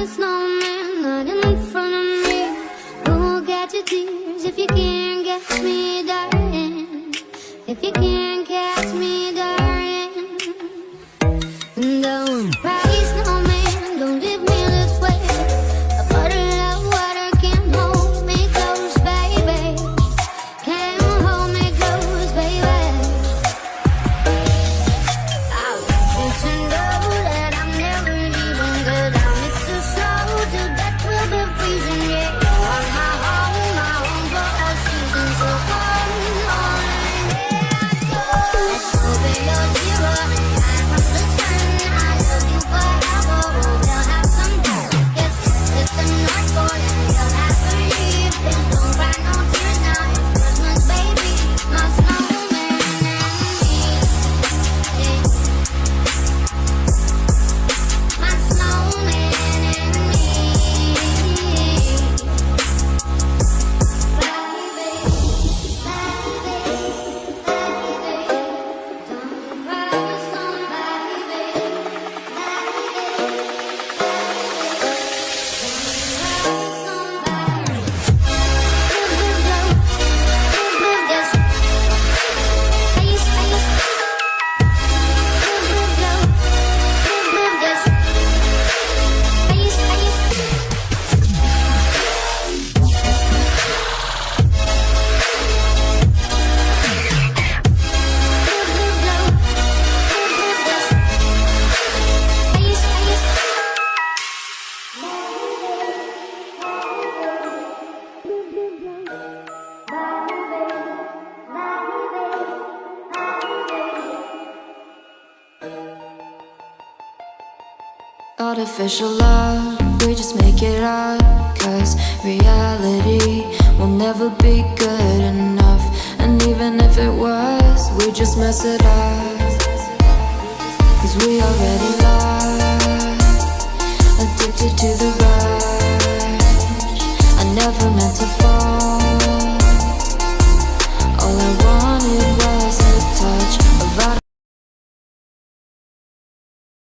a snowman not in front of me. Who will get your tears if you can't get me, darling? If you can't catch me, darling. Don't cry, snowman, don't leave me this way. A bottle of water can't hold me close, baby. Can't hold me close, baby. I want you to know that I'm never leaving, 'cause I miss you so till death will be freezing. Yeah, you are my home for all seasons. So come on, yeah, let's open your zero. I'm from the sun, I love you forever. We'll have some fun. Yes, it's the North Pole, and you'll have to leave. Please don't cry no tears now. It's Christmas, baby, my snowman and me. Yeah. My snowman and me. Artificial love, we just make it up, 'cause reality will never be good enough. And even if it was, we just mess it up, 'cause we already lost, addicted to the rush. I never meant to fall.